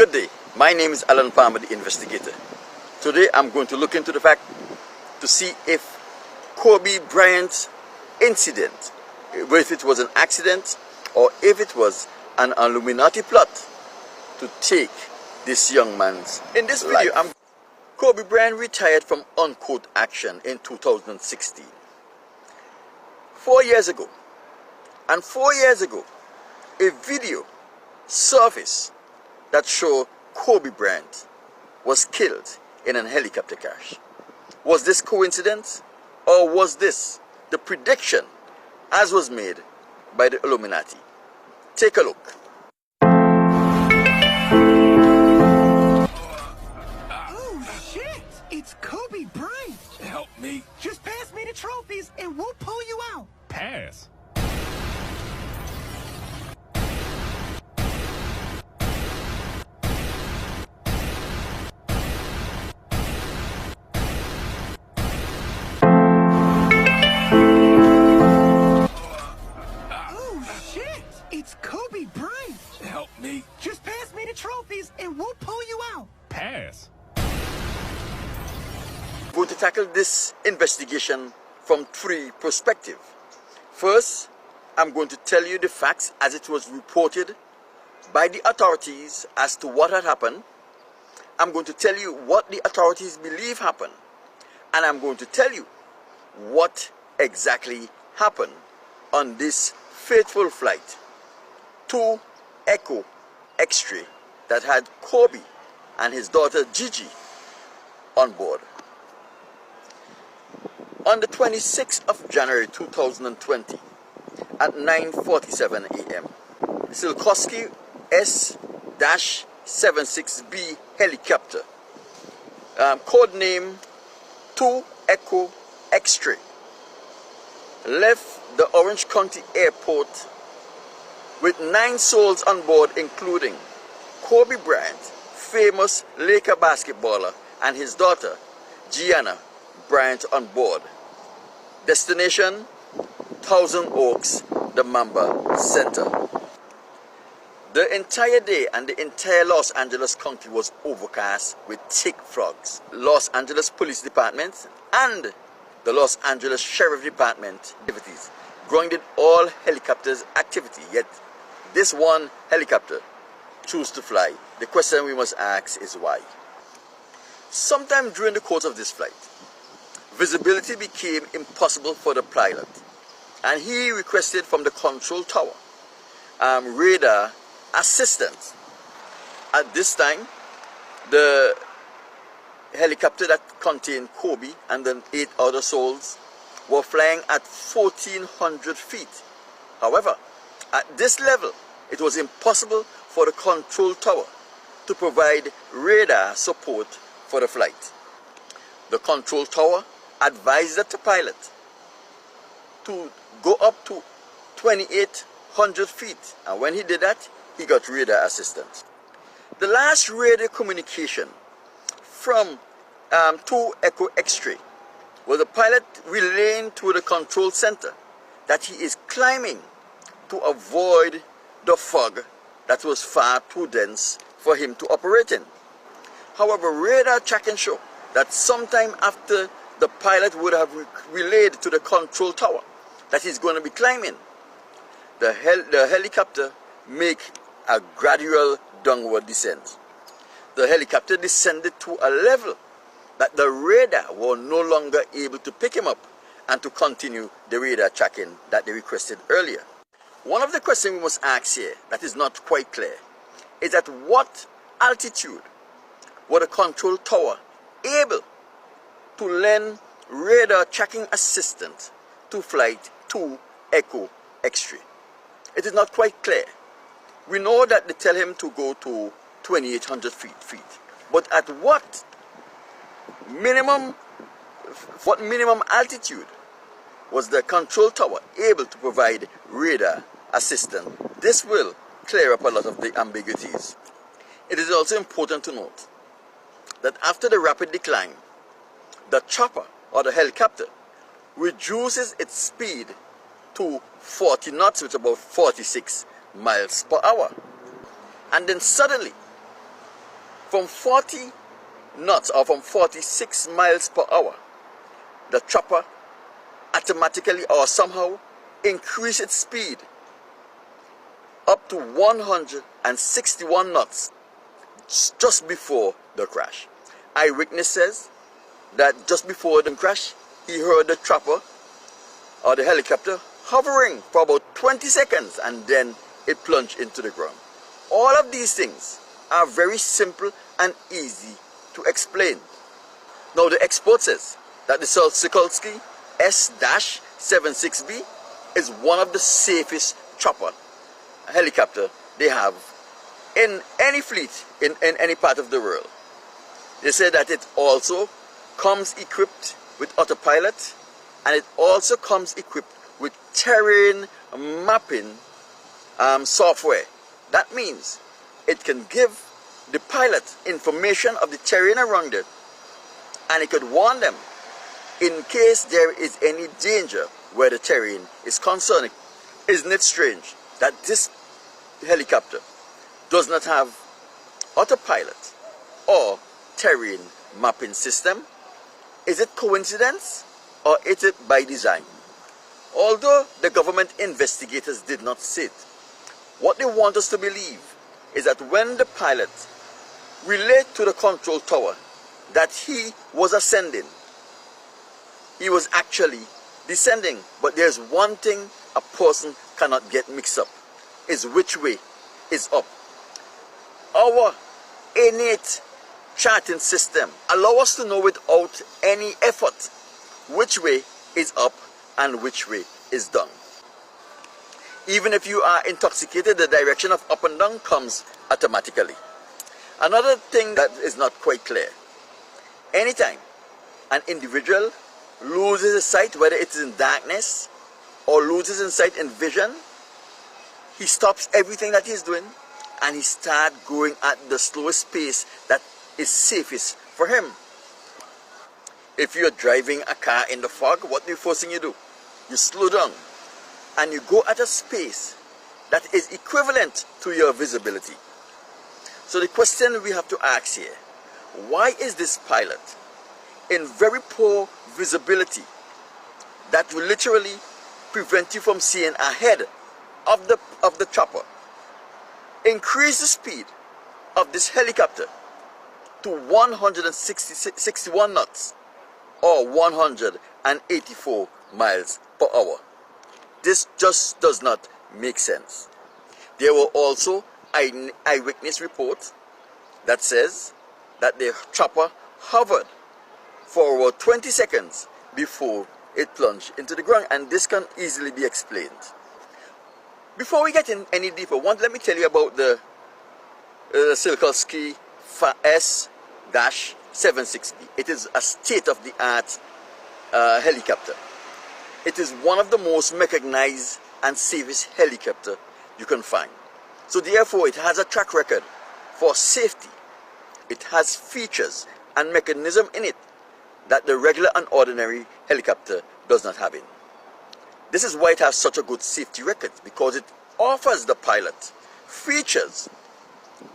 Good day, my name is Alan Palmer, the investigator. Today I'm going to look into the fact to see if Kobe Bryant's incident, if it was an accident or if it was an Illuminati plot to take this young man's In this video, Kobe Bryant retired from on-court action in 2016. 4 years ago, and 4 years ago, a video surfaced that showed Kobe Bryant was killed in a helicopter crash. Was this coincidence, or was this the prediction as was made by the Illuminati? Take a look. Oh shit! It's Kobe Bryant! Help me. Just pass me the trophies and we'll pull you out. Pass. It's Kobe Bryant! Help me. Just pass me the trophies and we'll pull you out. Pass. I'm going to tackle this investigation from three perspectives. First, I'm going to tell you the facts as it was reported by the authorities as to what had happened. I'm going to tell you what the authorities believe happened. And I'm going to tell you what exactly happened on this fateful flight to Echo X-Ray that had Kobe and his daughter Gigi on board. On the 26th of January 2020 at 9:47 a.m., Silkowski S-76B helicopter, codename 2 Echo X-Ray, left the Orange County Airport with 9 souls on board, including Kobe Bryant, famous Laker basketballer, and his daughter, Gianna Bryant on board. Destination, Thousand Oaks, the Mamba Center. The entire day and the entire Los Angeles County was overcast with thick fogs. Los Angeles Police Department and the Los Angeles Sheriff Department activities grounded all helicopters' activity, yet this one helicopter chose to fly. The question we must ask is why. Sometime during the course of this flight, visibility became impossible for the pilot, and he requested from the control tower radar assistance. At this time, the helicopter that contained Kobe and then 8 other souls were flying at 1,400 feet. However, at this level, it was impossible for the control tower to provide radar support for the flight. The control tower advised the pilot to go up to 2,800 feet, and when he did that, he got radar assistance. The last radio communication from 2 Echo X-Ray was the pilot relaying to the control center that he is climbing to avoid the fog that was far too dense for him to operate in. However, radar tracking showed that sometime after the pilot would have relayed to the control tower that he's going to be climbing, the helicopter make a gradual downward descent. The helicopter descended to a level that the radar were no longer able to pick him up and to continue the radar tracking that they requested earlier. One of the questions we must ask here that is not quite clear is at what altitude were the control tower able to lend radar tracking assistance to flight 2 Echo X-Ray? It is not quite clear. We know that they tell him to go to 2,800 feet. But at what minimum altitude was the control tower able to provide radar assistance? This will clear up a lot of the ambiguities. It is also important to note that after the rapid decline, the chopper or the helicopter reduces its speed to 40 knots, which is about 46 miles per hour. And then suddenly, From 40 knots or from 46 miles per hour, the chopper automatically or somehow increased its speed up to 161 knots just before the crash. Eyewitness says that just before the crash, he heard the chopper or the helicopter hovering for about 20 seconds and then it plunged into the ground. All of these things are very simple and easy to explain. Now the expert says that the Sikorsky S-76B is one of the safest chopper helicopter they have in any fleet in any part of the world. They say that it also comes equipped with autopilot and it also comes equipped with terrain mapping software. That means it can give the pilot information of the terrain around it and it could warn them in case there is any danger where the terrain is concerned. Isn't it strange that this helicopter does not have autopilot or terrain mapping system? Is it coincidence or is it by design? Although the government investigators did not say it, what they want us to believe is that when the pilot relayed to the control tower that he was ascending, he was actually descending. But there's one thing a person cannot get mixed up, is which way is up. Our innate charting system allows us to know without any effort which way is up and which way is down. Even if you are intoxicated, the direction of up and down comes automatically. Another thing that is not quite clear, anytime an individual loses his sight, whether it is in darkness or loses his sight in vision, he stops everything that he's doing and he starts going at the slowest pace that is safest for him. If you're driving a car in the fog, what the first thing you do? You slow down and you go at a pace that is equivalent to your visibility. So the question we have to ask here, why is this pilot in very poor visibility that will literally prevent you from seeing ahead of the chopper, increase the speed of this helicopter to 161 knots or 184 miles per hour? This just does not make sense. There were also eyewitness reports that says that the chopper hovered for about 20 seconds before it plunged into the ground, and this can easily be explained. Before we get in any deeper, let me tell you about the Sikorsky S-76B. It is a state-of-the-art helicopter. It is one of the most mechanized and safest helicopter you can find. So therefore, it has a track record for safety. It has features and mechanism in it that the regular and ordinary helicopter does not have in. This is why it has such a good safety record, because it offers the pilot features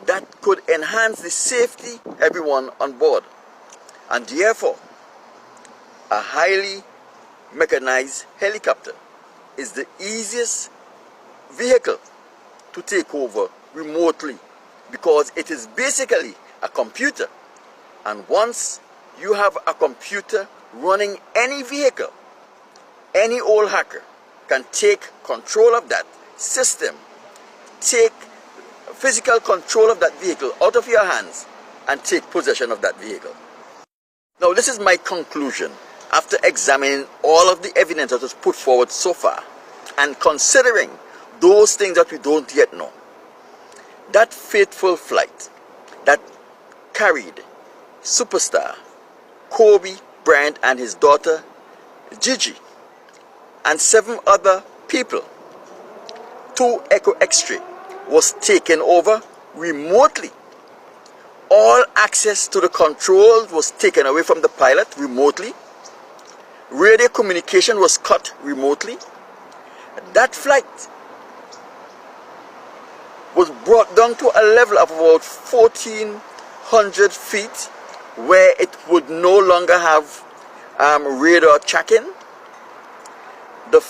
that could enhance the safety of everyone on board. And therefore, a highly mechanized helicopter is the easiest vehicle to take over remotely, because it is basically a computer. And once you have a computer running any vehicle, any old hacker can take control of that system, take physical control of that vehicle out of your hands and take possession of that vehicle. Now, this is my conclusion after examining all of the evidence that was put forward so far and considering those things that we don't yet know. That fateful flight that carried superstar Kobe Bryant and his daughter Gigi and 7 other people to Echo X-ray was taken over remotely. All access to the controls was taken away from the pilot remotely. Radio communication was cut remotely. That flight was brought down to a level of about 14 100 feet where it would no longer have radar tracking, the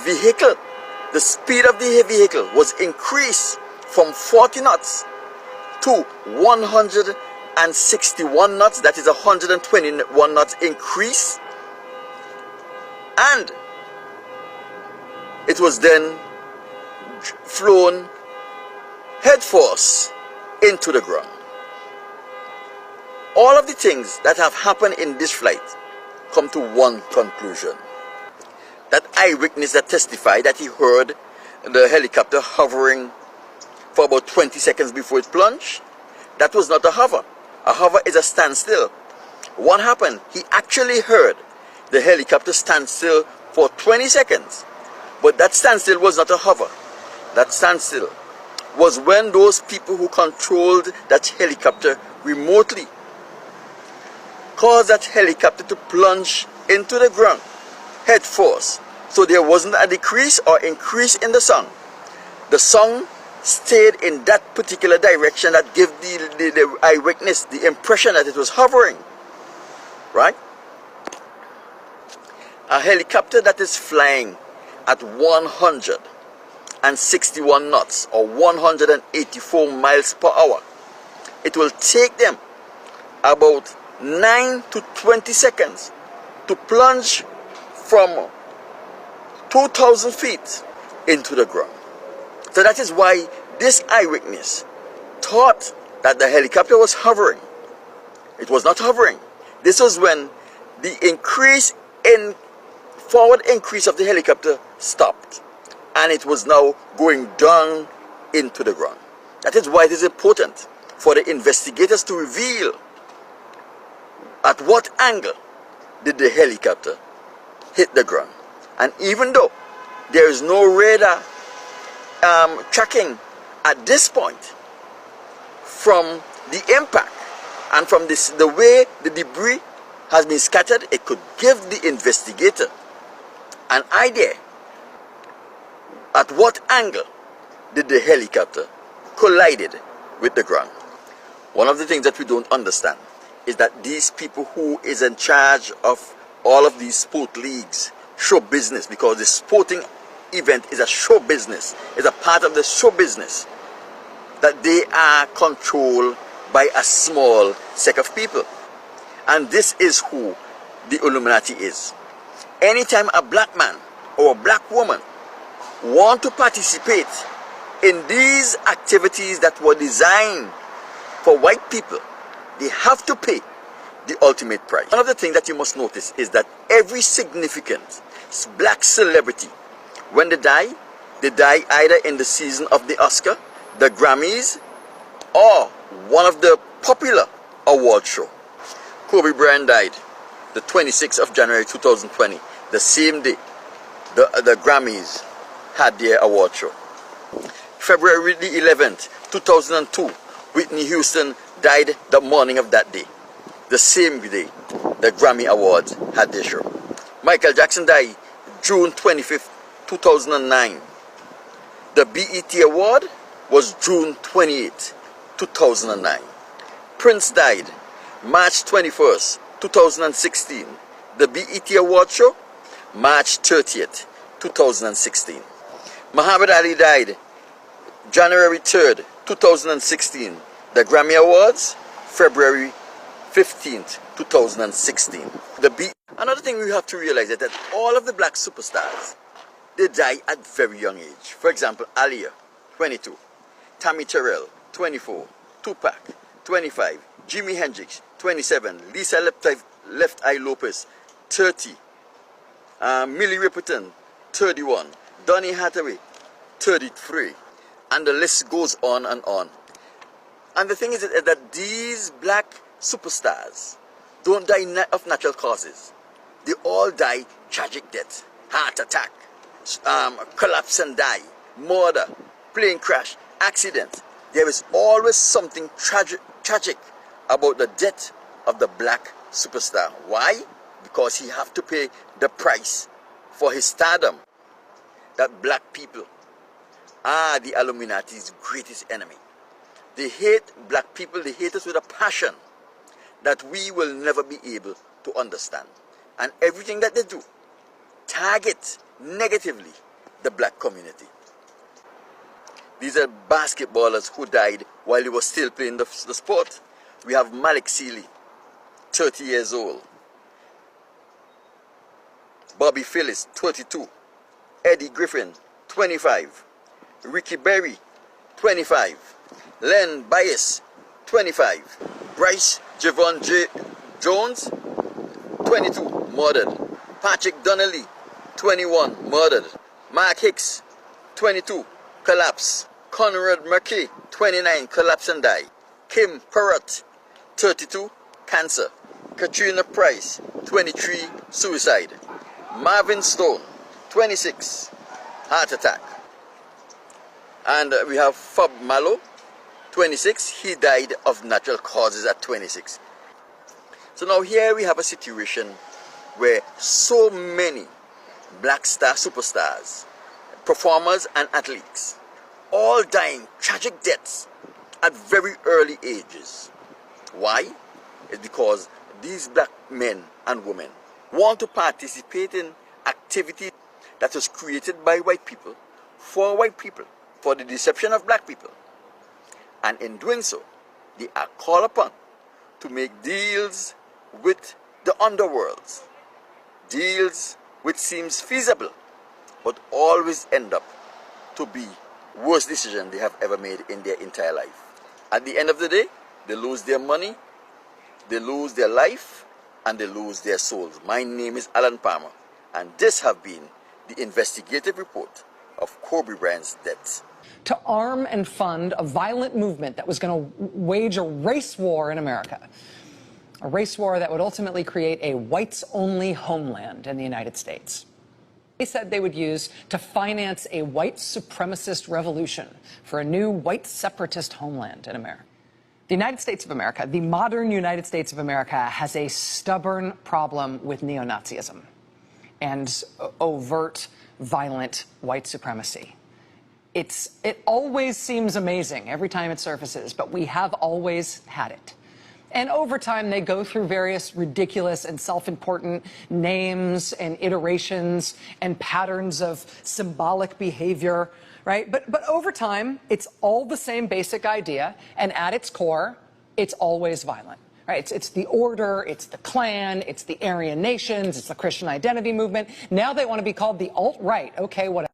vehicle, the speed of the vehicle was increased from 40 knots to 161 knots. That is 121 knots increase. And it was then flown headfirst into the ground. All of the things that have happened in this flight come to one conclusion. That eyewitness that testified that he heard the helicopter hovering for about 20 seconds before it plunged, that was not a hover. A hover is a standstill. What happened? He actually heard the helicopter stand still for 20 seconds. But that standstill was not a hover. That standstill was when those people who controlled that helicopter remotely caused that helicopter to plunge into the ground head first. So there wasn't a decrease or increase in the song. The song stayed in that particular direction that gave the eyewitness the impression that it was hovering. Right? A helicopter that is flying at 161 knots or 184 miles per hour, it will take them about 9 to 20 seconds to plunge from 2,000 feet into the ground. So that is why this eyewitness thought that the helicopter was hovering. It was not hovering. This was when the forward increase of the helicopter stopped, and it was now going down into the ground. That is why it is important for the investigators to reveal at what angle did the helicopter hit the ground. And even though there is no radar tracking at this point from the impact and from the way the debris has been scattered, it could give the investigator an idea at what angle did the helicopter collided with the ground. One of the things that we don't understand is that these people who is in charge of all of these sport leagues, show business, because the sporting event is a show business, is a part of the show business, that they are controlled by a small set of people. And this is who the Illuminati is. Anytime a black man or a black woman want to participate in these activities that were designed for white people, they have to pay the ultimate price. One of the things that you must notice is that every significant black celebrity, when they die either in the season of the Oscar, the Grammys, or one of the popular award show. Kobe Bryant died the 26th of January 2020, the same day the Grammys had their award show. February the 11th, 2002, Whitney Houston died the morning of that day. The same day the Grammy Awards had their show. Michael Jackson died June 25th, 2009. The BET Award was June 28th, 2009. Prince died March 21st, 2016. The BET Award show, March 30th, 2016. Muhammad Ali died January 3rd, 2016. The Grammy Awards, February 15th, 2016. Another thing we have to realize is that all of the black superstars, they die at very young age. For example, Aaliyah, 22. Tammy Terrell, 24. Tupac, 25. Jimi Hendrix, 27. Lisa Left Eye Lopez, 30. Millie Riperton, 31. Donny Hathaway, 33. And the list goes on and on. And the thing is that these black superstars don't die of natural causes. They all die tragic death, heart attack, collapse and die, murder, plane crash, accident. There is always something tragic about the death of the black superstar. Why? Because he have to pay the price for his stardom. That black people are the Illuminati's greatest enemy. They hate black people. They hate us with a passion that we will never be able to understand. And everything that they do target negatively the black community. These are basketballers who died while they were still playing the sport. We have Malik Sealy, 30 years old. Bobby Phillips, 22. Eddie Griffin, 25. Ricky Berry, 25. Len Bias, 25. Bryce Javon Jones, 22, murdered. Patrick Donnelly, 21, murdered. Mark Hicks, 22, collapse. Conrad McKay, 29, collapse and die. Kim Perrott, 32, cancer. Katrina Price, 23, suicide. Marvin Stone, 26, heart attack. And we have Fob Mallow, 26, he died of natural causes at 26. So now here we have a situation where so many black star superstars, performers and athletes, all dying tragic deaths at very early ages. Why? It's because these black men and women want to participate in activity that was created by white people, for the deception of black people. And in doing so, they are called upon to make deals with the underworlds, deals which seems feasible, but always end up to be worst decision they have ever made in their entire life. At the end of the day, they lose their money, they lose their life, and they lose their souls. My name is Alan Palmer, and this have been the investigative report of Kobe Bryant's death. To arm and fund a violent movement that was going to wage a race war in America. A race war that would ultimately create a whites-only homeland in the United States. They said they would use to finance a white supremacist revolution for a new white separatist homeland in America. The United States of America, the modern United States of America, has a stubborn problem with neo-Nazism and overt, violent white supremacy. It always seems amazing every time it surfaces, but we have always had it. And over time, they go through various ridiculous and self-important names and iterations and patterns of symbolic behavior, right? But over time, it's all the same basic idea, and at its core, it's always violent. Right? It's the order, it's the Klan, it's the Aryan nations, it's the Christian identity movement. Now they want to be called the alt-right. Okay, whatever.